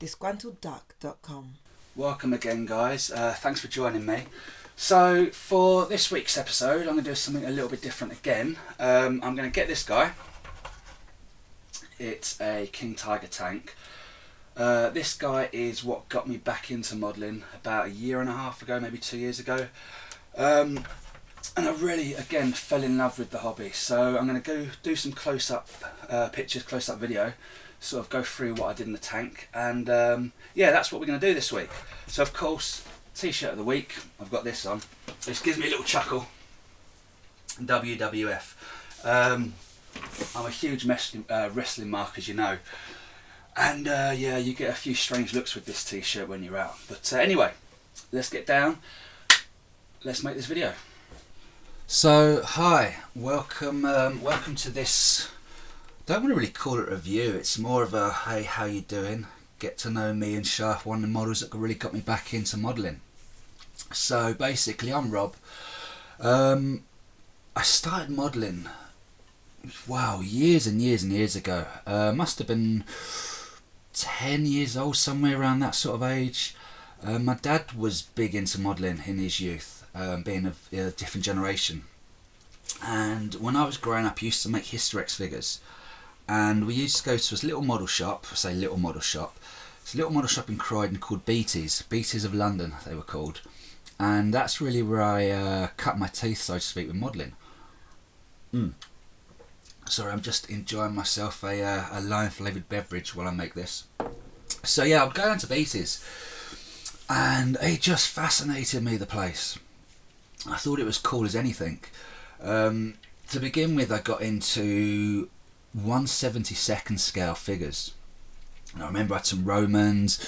disgruntledduck.com. Welcome again, guys. Thanks for joining me. So for this week's episode, I'm going to do something a little bit different again. I'm going to get this guy. It's a King Tiger tank. This guy is what got me back into modelling about a year and a half ago, maybe 2 years ago. And I really, again, fell in love with the hobby. So I'm going to go do some close-up pictures, close-up video, sort of go through what I did in the tank. And yeah, that's what we're going to do this week. So of course, t-shirt of the week, I've got this on. This gives me a little chuckle. WWF. I'm a huge wrestling mark, as you know. And yeah, you get a few strange looks with this t-shirt when you're out. But anyway, let's get down. Let's make this video. So, hi, welcome to this. Don't want to really call it a review. It's more of a hey, how you doing? Get to know me and Sharp, one of the models that really got me back into modelling. So basically, I'm Rob. I started modelling, wow, years and years and years ago. Must have been 10 years old, somewhere around that sort of age. My dad was big into modelling in his youth. Being of a different generation, and when I was growing up, I used to make Hysterex figures, and we used to go to this little model shop. It's a little model shop in Croydon called Beatties of London, they were called, and that's really where I cut my teeth, so to speak, with modelling. Sorry, I'm just enjoying myself a lime flavoured beverage while I make this. So yeah, I'm going to Beatties, and it just fascinated me, the place. I thought it was cool as anything. To begin with, I got into 1/72nd scale figures. And I remember I had some Romans,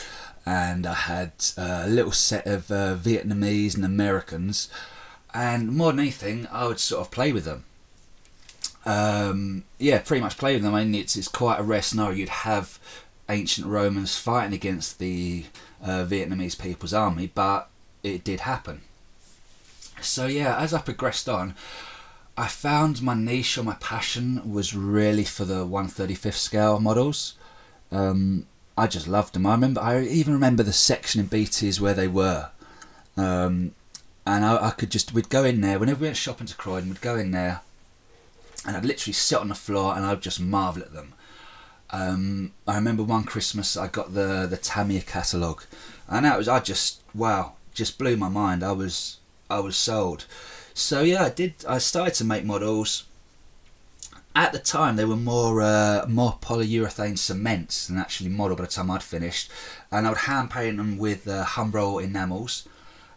and I had a little set of Vietnamese and Americans. And more than anything, I would sort of play with them. Yeah, pretty much play with them. I mean, it's quite a rare scenario. You'd have ancient Romans fighting against the Vietnamese People's Army, but it did happen. So yeah, as I progressed on, I found my niche or my passion was really for the 1/35th scale models. I just loved them. I even remember the section in Beatties where they were, and we'd go in there whenever we went shopping to Croydon. We'd go in there, and I'd literally sit on the floor and I'd just marvel at them. I remember one Christmas I got the Tamiya catalogue, and just blew my mind. I was sold. So yeah, I started to make models. At the time, they were more polyurethane cements than actually model by the time I'd finished, and I would hand paint them with Humbrol enamels.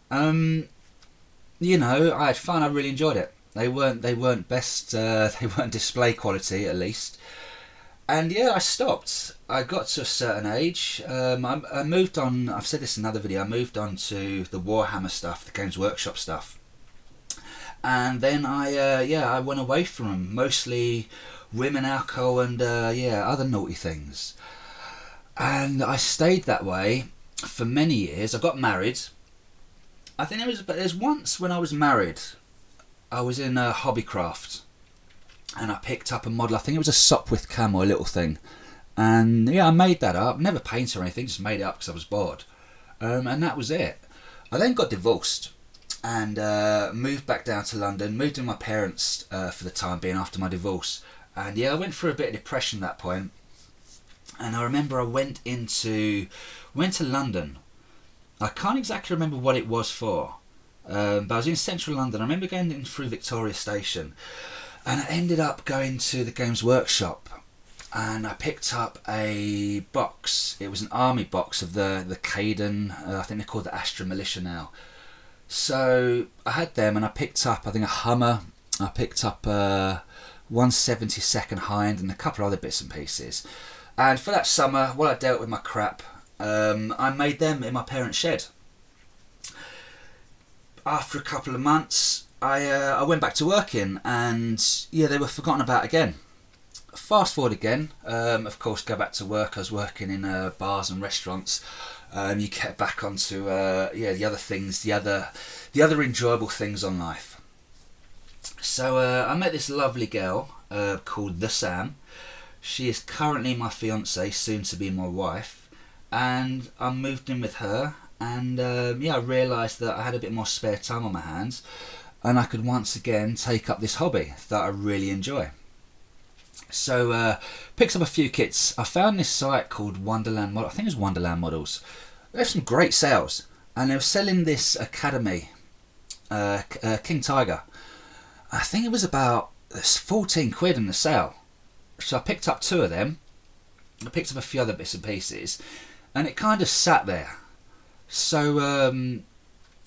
You know, I had fun. I really enjoyed it. They weren't best. They weren't display quality, at least. And yeah, I stopped. I got to a certain age. I moved on. I've said this in another video. I moved on to the Warhammer stuff, the Games Workshop stuff, and then I went away from them. Mostly women, alcohol, and other naughty things. And I stayed that way for many years. I got married. I think there's once when I was married, I was in Hobbycraft, and I picked up a model. I think it was a Sopwith camo, a little thing. And yeah, I made that up. Never painted or anything, just made it up because I was bored. And that was it. I then got divorced and moved back down to London. Moved in with my parents for the time being after my divorce. And yeah, I went through a bit of depression at that point. And I remember I went to London. I can't exactly remember what it was for. But I was in central London. I remember going in through Victoria Station. And I ended up going to the Games Workshop, and I picked up a box. It was an army box of the Caden, I think they're called the Astra Militia now. So I had them, and I picked up, I think, a Hummer. I picked up a 1/72nd Hind and a couple of other bits and pieces. And for that summer, while I dealt with my crap, I made them in my parents' shed. After a couple of months, I went back to working, and yeah, they were forgotten about again. Fast forward again, of course, go back to work. I was working in bars and restaurants. You get back onto the other things, the other enjoyable things on life. So I met this lovely girl called The Sam. She is currently my fiance, soon to be my wife, and I moved in with her, and yeah, I realised that I had a bit more spare time on my hands, and I could once again take up this hobby that I really enjoy. So picked up a few kits. I found this site called Wonderland Model. I think it was Wonderland Models. They have some great sales, and they were selling this Academy King Tiger. I think it was about 14 quid in the sale. So I picked up 2 of them. I picked up a few other bits and pieces, and it kind of sat there. So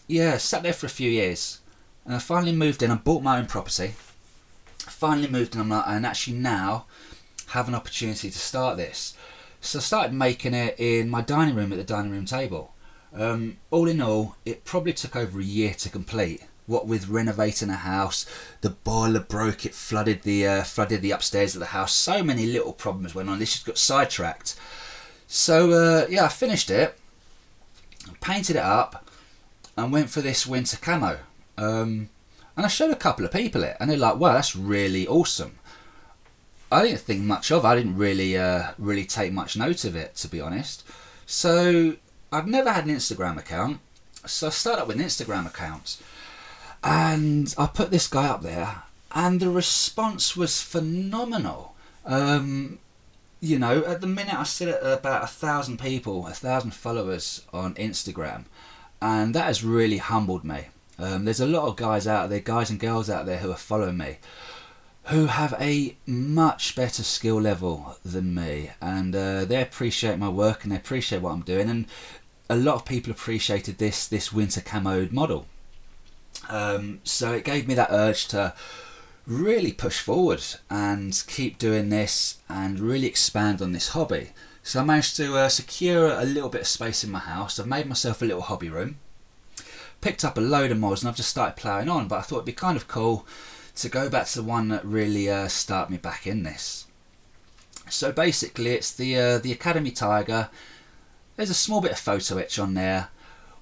yeah, sat there for a few years, and I finally moved in. I bought my own property. Finally moved in, and actually now have an opportunity to start this. So I started making it in my dining room at the dining room table. All in all, it probably took over a year to complete. What with renovating a house, the boiler broke, it flooded the upstairs of the house. So many little problems went on. This just got sidetracked. So yeah, I finished it, painted it up, and went for this winter camo. And I showed a couple of people it, and they're like, "Wow, that's really awesome." I didn't think much of it. I didn't really take much note of it, to be honest. So I've never had an Instagram account, so I started up with an Instagram account, and I put this guy up there, and the response was phenomenal. You know, at the minute I sit at about 1,000 people, 1,000 followers on Instagram, and that has really humbled me. There's a lot of guys out there, guys and girls out there who are following me, who have a much better skill level than me, and they appreciate my work and they appreciate what I'm doing, and a lot of people appreciated this winter camoed model. So it gave me that urge to really push forward and keep doing this and really expand on this hobby. So I managed to secure a little bit of space in my house. I've made myself a little hobby room, picked up a load of mods, and I've just started ploughing on, but I thought it'd be kind of cool to go back to the one that really started me back in this. So basically it's the Academy Tiger. There's a small bit of photo etch on there.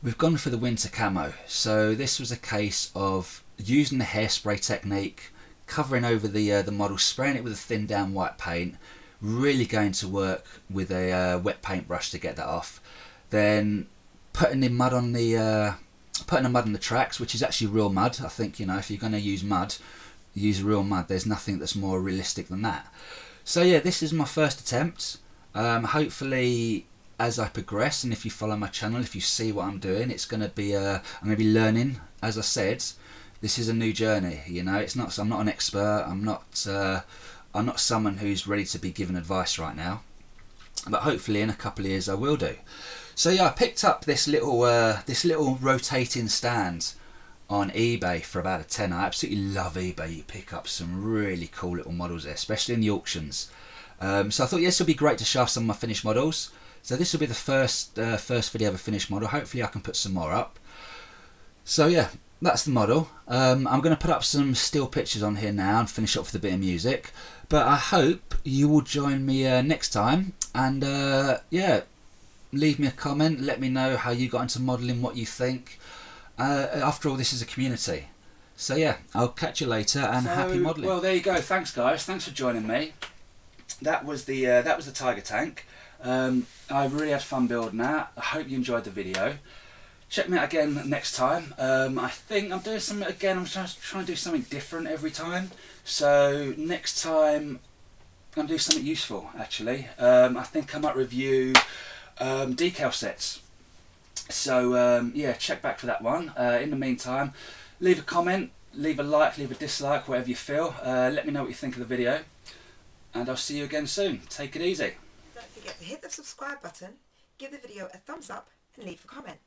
We've gone for the winter camo, so this was a case of using the hairspray technique, covering over the model, spraying it with a thin down white paint, really going to work with a wet paintbrush to get that off, then putting the mud on the tracks, which is actually real mud. I think, you know, if you're going to use mud, use real mud. There's nothing that's more realistic than that. So yeah, this is my first attempt. Hopefully as I progress, and if you follow my channel, if you see what I'm doing, it's going to be I'm going to be learning. As I said, this is a new journey, you know. It's not, I'm not an expert, I'm not someone who's ready to be given advice right now, but hopefully in a couple of years I will do. So yeah, I picked up this little rotating stand on eBay for about a tenner. I absolutely love eBay. You pick up some really cool little models there, especially in the auctions. So I thought, yes, it'll be great to show off some of my finished models. So this will be the first video of a finished model. Hopefully I can put some more up. So yeah, that's the model. I'm going to put up some still pictures on here now and finish up with a bit of music. But I hope you will join me next time, and yeah, leave me a comment, let me know how you got into modelling, what you think. After all, this is a community. So yeah, I'll catch you later, and happy modelling. Well, there you go. Thanks guys, thanks for joining me. That was the Tiger Tank. I really had fun building that. I hope you enjoyed the video. Check me out again next time. I think I'm doing something again. I'm trying to do something different every time. So next time I'm going to do something useful actually. I think I might review decal sets. So yeah, check back for that one. In the meantime, leave a comment, leave a like, leave a dislike, whatever you feel. Let me know what you think of the video, and I'll see you again soon. Take it easy. Don't forget to hit the subscribe button, give the video a thumbs up, and leave a comment.